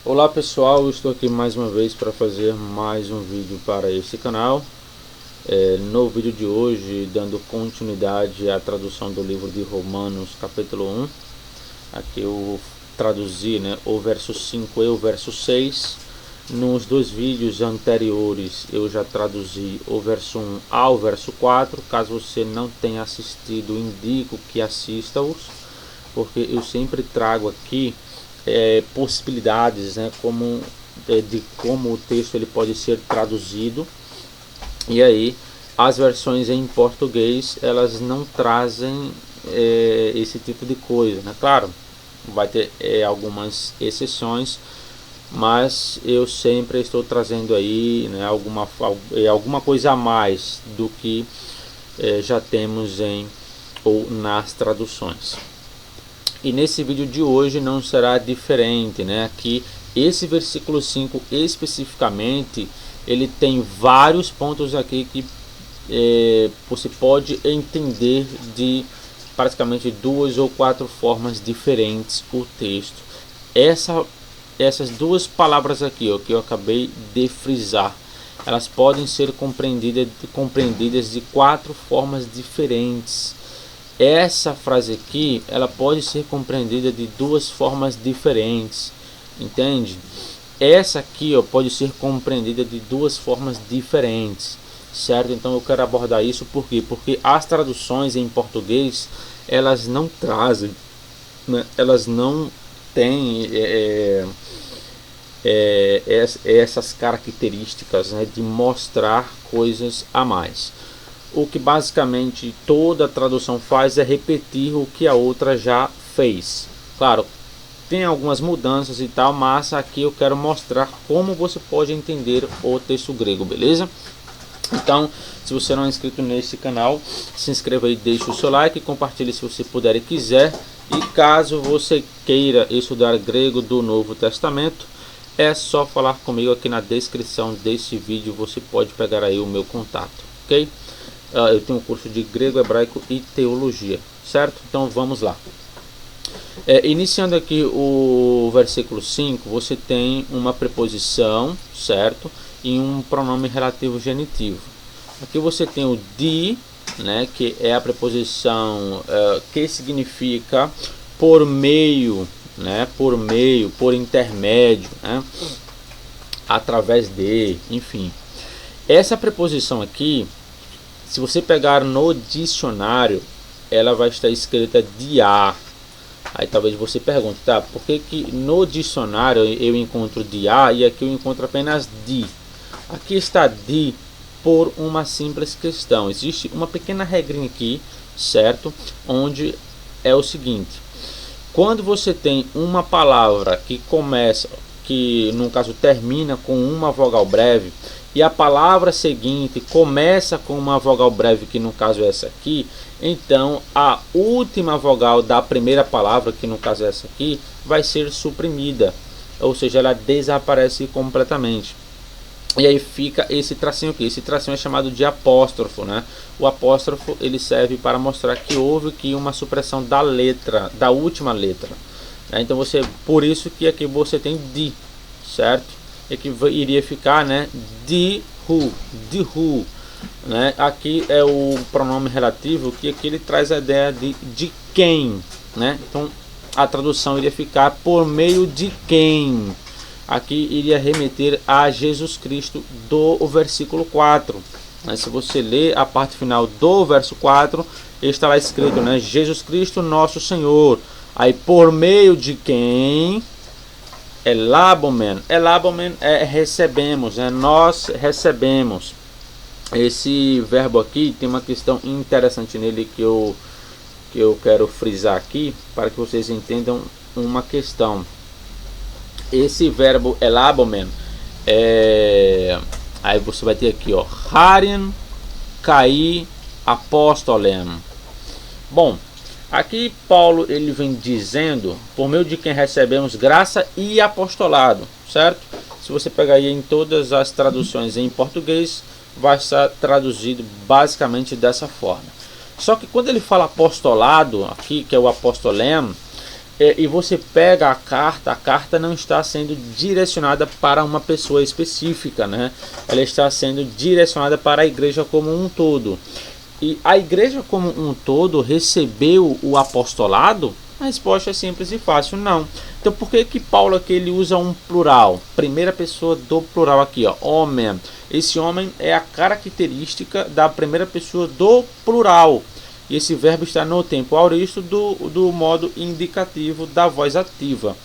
Olá pessoal, eu estou aqui mais uma vez para fazer mais um vídeo para esse canal. No vídeo de hoje, dando continuidade à tradução do livro de Romanos capítulo 1. Aqui eu traduzi, o verso 5 e o verso 6. Nos dois vídeos anteriores eu já traduzi o verso 1 ao verso 4. Caso você não tenha assistido, indico que assista-os, porque eu sempre trago aqui possibilidades, de como o texto ele pode ser traduzido. E aí as versões em português elas não trazem esse tipo de coisa, Claro, vai ter algumas exceções, mas eu sempre estou trazendo aí alguma coisa a mais do que já temos em ou nas traduções. E nesse vídeo de hoje não será diferente, Aqui, esse versículo 5 especificamente, ele tem vários pontos aqui que você pode entender de praticamente duas ou quatro formas diferentes o texto. Essas duas palavras aqui, que eu acabei de frisar, elas podem ser compreendidas de quatro formas diferentes. Essa frase aqui, ela pode ser compreendida de duas formas diferentes, entende? Essa aqui, pode ser compreendida de duas formas diferentes, certo? Então eu quero abordar isso por quê? Porque as traduções em português, elas não trazem, elas não têm essas características, de mostrar coisas a mais. O que basicamente toda tradução faz é repetir o que a outra já fez. Claro, tem algumas mudanças e tal, mas aqui eu quero mostrar como você pode entender o texto grego, beleza? Então, se você não é inscrito nesse canal, se inscreva aí, deixe o seu like, compartilhe se você puder e quiser. E caso você queira estudar grego do Novo Testamento, é só falar comigo aqui na descrição desse vídeo, você pode pegar aí o meu contato, ok? Eu tenho um curso de grego, hebraico e teologia, certo? Então vamos lá. Iniciando aqui o versículo 5, você tem uma preposição, certo? E um pronome relativo genitivo. Aqui você tem o de, que é a preposição que significa por meio, por meio, por intermédio, através de, enfim. Essa preposição aqui, se você pegar no dicionário, ela vai estar escrita de a. Aí talvez você pergunte, tá, por que no dicionário eu encontro de a e aqui eu encontro apenas de? Aqui está de por uma simples questão. Existe uma pequena regrinha aqui, certo? Onde é o seguinte: quando você tem uma palavra que começa, que no caso termina com uma vogal breve, e a palavra seguinte começa com uma vogal breve, que no caso é essa aqui, então a última vogal da primeira palavra, que no caso é essa aqui, vai ser suprimida, ou seja, ela desaparece completamente. E aí fica esse tracinho aqui. Esse tracinho é chamado de apóstrofo, O apóstrofo ele serve para mostrar que houve aqui uma supressão da letra, da última letra. Então por isso que aqui você tem de, certo? E que iria ficar, de who, Aqui é o pronome relativo, que aqui ele traz a ideia de quem, Então a tradução iria ficar por meio de quem. Aqui iria remeter a Jesus Cristo do versículo 4. Se você ler a parte final do verso 4, está lá escrito, Jesus Cristo nosso Senhor. Aí por meio de quem? Elabomen é recebemos, nós recebemos. Esse verbo aqui tem uma questão interessante nele que eu quero frisar aqui, para que vocês entendam uma questão. Esse verbo elabomen aí você vai ter aqui, Harin kai apostolem. Bom, aqui Paulo ele vem dizendo por meio de quem recebemos graça e apostolado, certo? Se você pegar aí em todas as traduções em português, vai estar traduzido basicamente dessa forma. Só que quando ele fala apostolado aqui, que é o apostolem, e você pega a carta não está sendo direcionada para uma pessoa específica, né? Ela está sendo direcionada para a igreja como um todo. E a igreja como um todo recebeu o apostolado? A resposta é simples e fácil, não. Então por que que Paulo aqui ele usa um plural? Primeira pessoa do plural aqui, ó, homem. Esse homem é a característica da primeira pessoa do plural. E esse verbo está no tempo auristo do modo indicativo da voz ativa,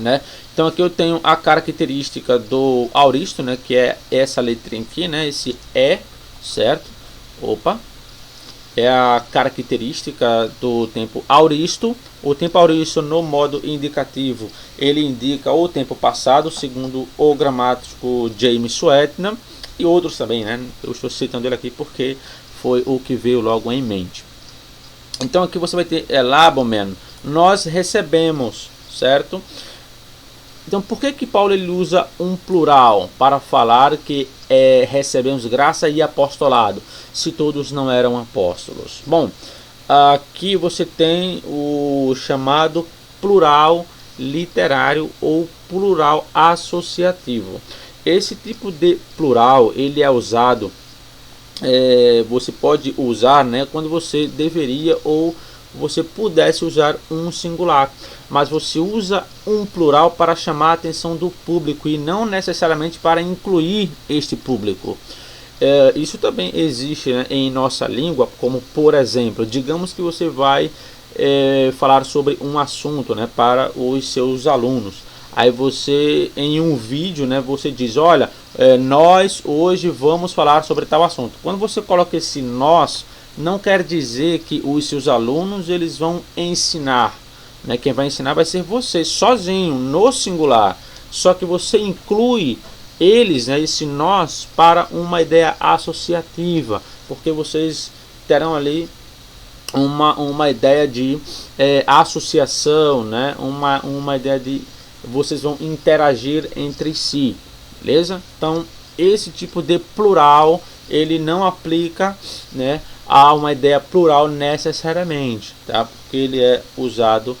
né? Então aqui eu tenho a característica do auristo, né, que é essa letrinha aqui, né, esse é, certo? Opa, é a característica do tempo auristo. O tempo auristo no modo indicativo, ele indica o tempo passado, segundo o gramático James Swetnam e outros também, né? Eu estou citando ele aqui porque foi o que veio logo em mente. Então aqui você vai ter elabomen, nós recebemos, certo? Então por que que Paulo ele usa um plural para falar que recebemos graça e apostolado, se todos não eram apóstolos? Bom, aqui você tem o chamado plural literário ou plural associativo. Esse tipo de plural ele é usado, você pode usar, né, quando você deveria ou você pudesse usar um singular, mas você usa um plural para chamar a atenção do público e não necessariamente para incluir este público. Isso também existe, né, em nossa língua, como por exemplo, digamos que você vai falar sobre um assunto, né, para os seus alunos. Aí você, em um vídeo, né, você diz, olha, nós hoje vamos falar sobre tal assunto. Quando você coloca esse nós, não quer dizer que os seus alunos eles vão ensinar, né? Quem vai ensinar vai ser você, sozinho, no singular. Só que você inclui eles, né, esse nós, para uma ideia associativa, porque vocês terão ali uma ideia de associação, né? Uma ideia de vocês vão interagir entre si, beleza? Então esse tipo de plural ele não aplica, né, a uma ideia plural necessariamente, tá? Porque ele é usado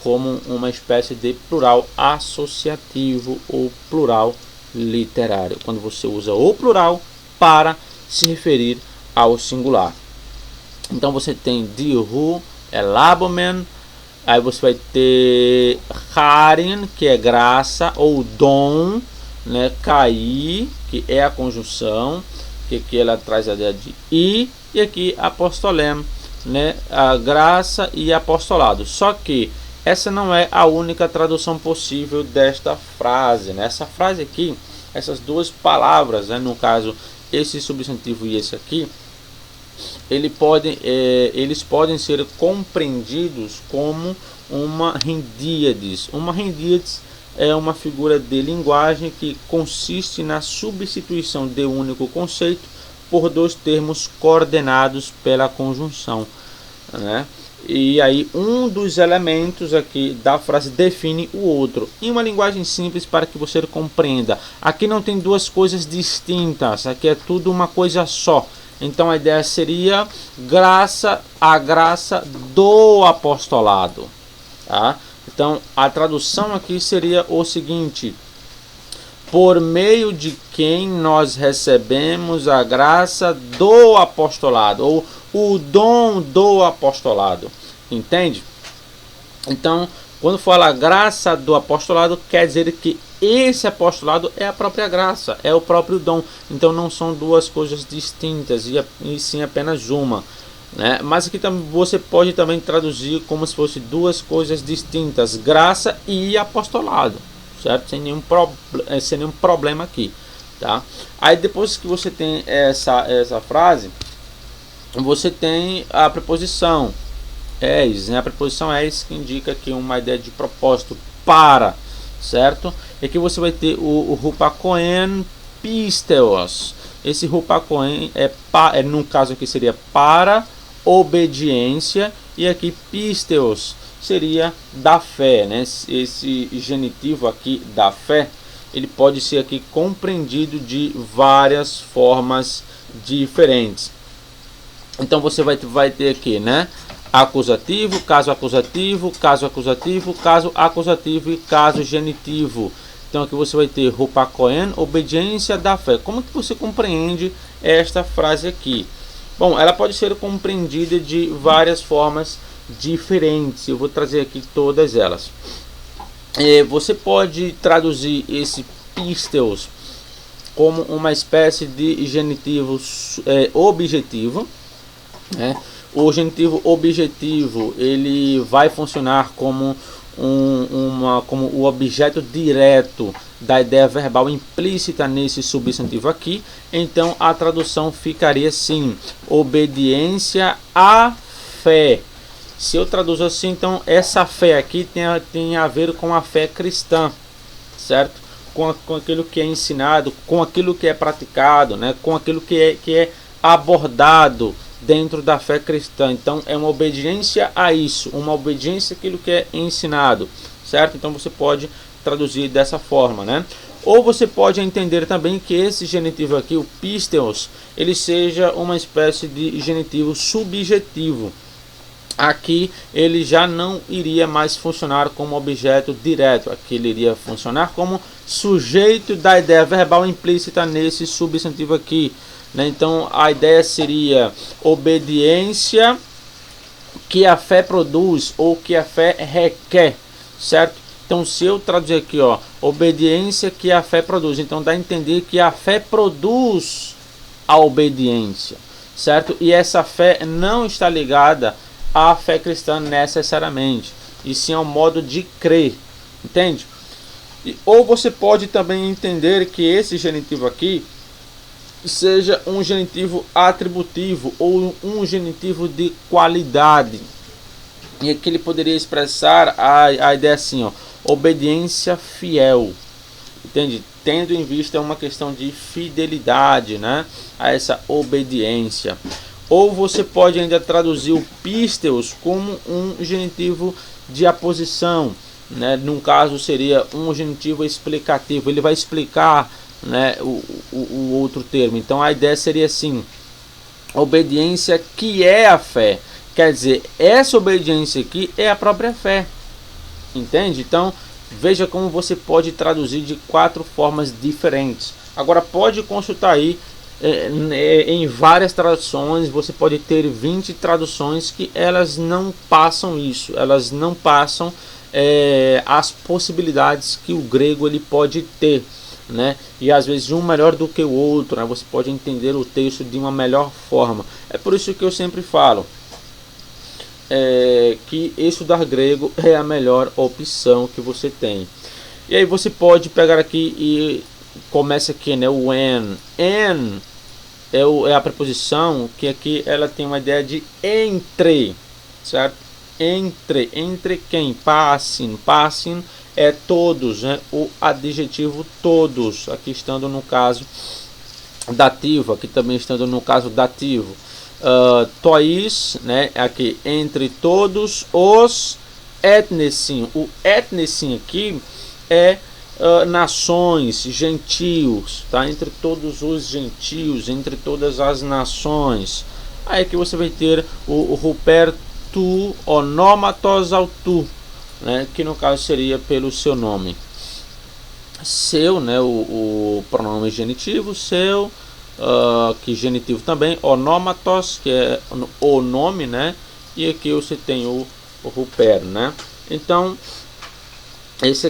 como uma espécie de plural associativo ou plural literário, quando você usa o plural para se referir ao singular. Então você tem dihu, elabomen, aí você vai ter harin, que é graça, ou dom, né, cair, que é a conjunção, que aqui ela traz a ideia de e aqui apostolem, né, a graça e apostolado. Só que essa não é a única tradução possível desta frase, né? Essa frase aqui, essas duas palavras, né, no caso esse substantivo e esse aqui, eles podem ser compreendidos como uma rendíades. Uma rendíades é uma figura de linguagem que consiste na substituição de um único conceito por dois termos coordenados pela conjunção, né? E aí um dos elementos aqui da frase define o outro em uma linguagem simples para que você compreenda. Aqui não tem duas coisas distintas, aqui é tudo uma coisa só. Então a ideia seria a graça do apostolado, tá? Então a tradução aqui seria o seguinte: por meio de quem nós recebemos a graça do apostolado, ou o dom do apostolado, entende? Então, quando fala graça do apostolado, quer dizer que esse apostolado é a própria graça, é o próprio dom. Então não são duas coisas distintas, e sim apenas uma, né? Mas aqui você pode também traduzir como se fosse duas coisas distintas, graça e apostolado, certo? Sem nenhum problema aqui, tá? Aí depois que você tem essa frase, você tem a preposição es, né? A preposição es que indica que uma ideia de propósito, para, certo? E aqui você vai ter o rupakoen pisteos. Esse rupakoen no caso aqui seria para obediência, e aqui pisteos seria da fé, né? Esse genitivo aqui da fé, ele pode ser aqui compreendido de várias formas diferentes. Então você vai ter aqui, né, acusativo, caso acusativo, caso acusativo, caso acusativo e caso genitivo. Então aqui você vai ter rupakoen, obediência da fé. Como que você compreende esta frase aqui? Bom, ela pode ser compreendida de várias formas diferentes. Eu vou trazer aqui todas elas. Você pode traduzir esse pisteus como uma espécie de genitivo objetivo, né? O genitivo objetivo ele vai funcionar como como o objeto direto da ideia verbal implícita nesse substantivo aqui. Então a tradução ficaria assim: obediência à fé. Se eu traduzo assim, então essa fé aqui tem a ver com a fé cristã, certo? Com aquilo que é ensinado, com aquilo que é praticado, né? Com aquilo que é abordado dentro da fé cristã. Então é uma obediência a isso, uma obediência àquilo que é ensinado, certo? Então você pode traduzir dessa forma, né? Ou você pode entender também que esse genitivo aqui, o pisteos, ele seja uma espécie de genitivo subjetivo. Aqui ele já não iria mais funcionar como objeto direto, aqui ele iria funcionar como sujeito da ideia verbal implícita nesse substantivo aqui, né? Então a ideia seria obediência que a fé produz ou que a fé requer, certo? Então se eu traduzir aqui, ó, obediência que a fé produz, então dá a entender que a fé produz a obediência, certo? E essa fé não está ligada à fé cristã necessariamente, e sim ao modo de crer, entende? Ou você pode também entender que esse genitivo aqui seja um genitivo atributivo ou um genitivo de qualidade, e aqui ele poderia expressar a ideia assim, ó, obediência fiel, entende? Tendo em vista uma questão de fidelidade, né, a essa obediência. Ou você pode ainda traduzir o pisteus como um genitivo de aposição, né? Num caso seria um genitivo explicativo, ele vai explicar, né, o outro termo. Então a ideia seria assim: obediência que é a fé, quer dizer, essa obediência aqui é a própria fé, entende? Então veja como você pode traduzir de 4 formas diferentes. Agora pode consultar aí em várias traduções, você pode ter 20 traduções que elas não passam isso, elas não passam as possibilidades que o grego ele pode ter, né? E às vezes um melhor do que o outro, né? Você pode entender o texto de uma melhor forma. É por isso que eu sempre falo que estudar grego é a melhor opção que você tem. E aí você pode pegar aqui e começa aqui, né? O an é a preposição que aqui ela tem uma ideia de entre, certo? Entre quem? Passing é todos, né? O adjetivo todos, aqui estando no caso dativo, aqui também estando no caso dativo. Tois, né? Aqui entre todos os etnesim. O etnesim aqui é nações, gentios, tá? Entre todos os gentios, entre todas as nações. Aí que você vai ter o rupertu onómatos autu, né? Que no caso seria pelo seu nome. Seu, né? O pronome genitivo, seu, que genitivo também, onómatos, que é o nome, né? E aqui você tem o ruper, né? Então essa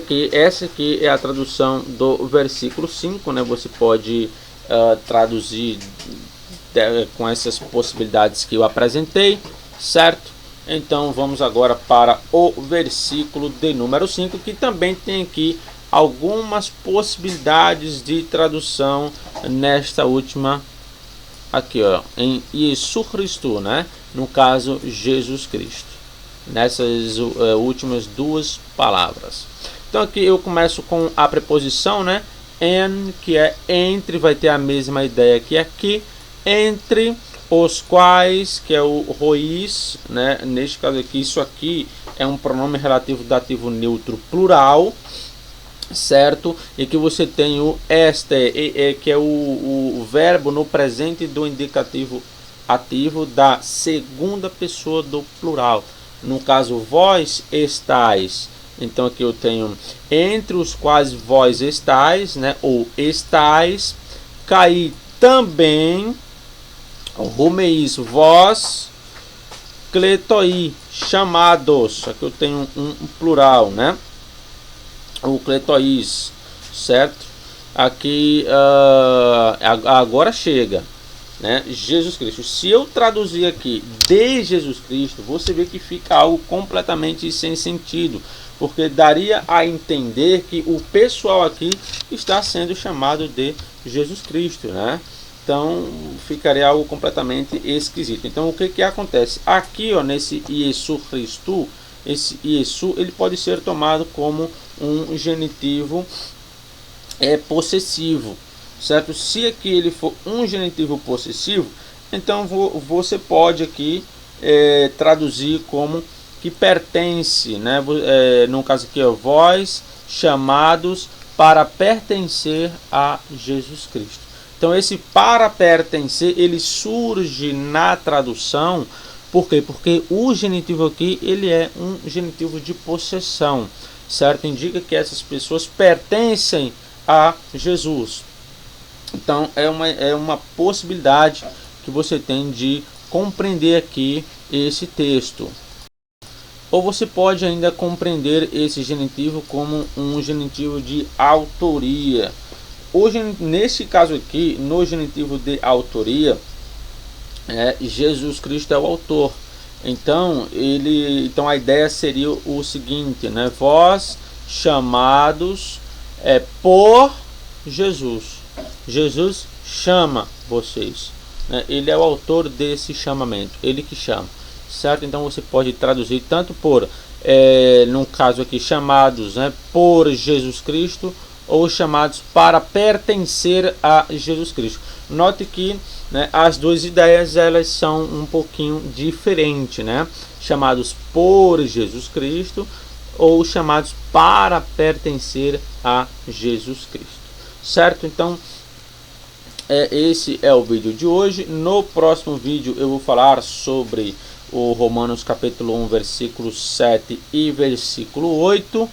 aqui é a tradução do versículo 5, né? Você pode traduzir com essas possibilidades que eu apresentei, certo? Então vamos agora para o versículo de número 5, que também tem aqui algumas possibilidades de tradução nesta última aqui, ó, em Jesus Cristo, né? No caso Jesus Cristo, nessas últimas 2 palavras. Então aqui eu começo com a preposição, né? En, que é entre, vai ter a mesma ideia que aqui. Entre os quais, que é o rois, né? Neste caso aqui, isso aqui é um pronome relativo dativo neutro plural, certo? E que você tem o este, que é o verbo no presente do indicativo ativo da segunda pessoa do plural. No caso, vós estáis. Então aqui eu tenho entre os quais vós estáis, né? Ou estáis. Caí também. Rumeis, vós. Cletoi, chamados. Aqui eu tenho um plural, né? O cletois, certo? Aqui agora chega, né? Jesus Cristo. Se eu traduzir aqui de Jesus Cristo, você vê que fica algo completamente sem sentido, porque daria a entender que o pessoal aqui está sendo chamado de Jesus Cristo, né? Então ficaria algo completamente esquisito. Então o que acontece aqui, ó, nesse Iesu Christu, esse Iesu ele pode ser tomado como um genitivo possessivo, certo? Se aqui ele for um genitivo possessivo, então você pode aqui traduzir como que pertence, né? No caso aqui, ó, vós chamados para pertencer a Jesus Cristo. Então esse para pertencer ele surge na tradução, por quê? Porque o genitivo aqui ele é um genitivo de possessão, certo? Indica que essas pessoas pertencem a Jesus. Então é uma possibilidade que você tem de compreender aqui esse texto. Ou você pode ainda compreender esse genitivo como um genitivo de autoria. Hoje, nesse caso aqui, no genitivo de autoria, Jesus Cristo é o autor. Então a ideia seria o seguinte, né? Vós chamados por Jesus. Jesus chama vocês, né? Ele é o autor desse chamamento, ele que chama, certo? Então você pode traduzir tanto por, no caso aqui, chamados, né, por Jesus Cristo, ou chamados para pertencer a Jesus Cristo. Note que, né, as duas ideias elas são um pouquinho diferentes, né? Chamados por Jesus Cristo ou chamados para pertencer a Jesus Cristo, certo? Então esse é o vídeo de hoje. No próximo vídeo eu vou falar sobre o Romanos capítulo 1 versículo 7 e versículo 8.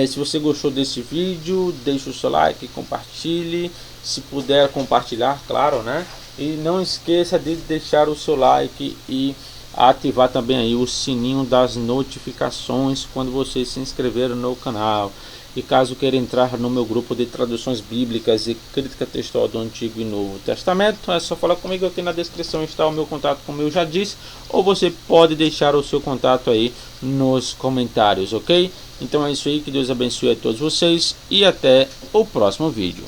Se você gostou desse vídeo, deixe o seu like, compartilhe, se puder compartilhar, claro, né? E não esqueça de deixar o seu like e ativar também aí o sininho das notificações quando você se inscrever no canal. E caso queira entrar no meu grupo de traduções bíblicas e crítica textual do Antigo e Novo Testamento, é só falar comigo. Aqui na descrição está o meu contato, como eu já disse, ou você pode deixar o seu contato aí nos comentários, ok? Então é isso aí, que Deus abençoe a todos vocês e até o próximo vídeo.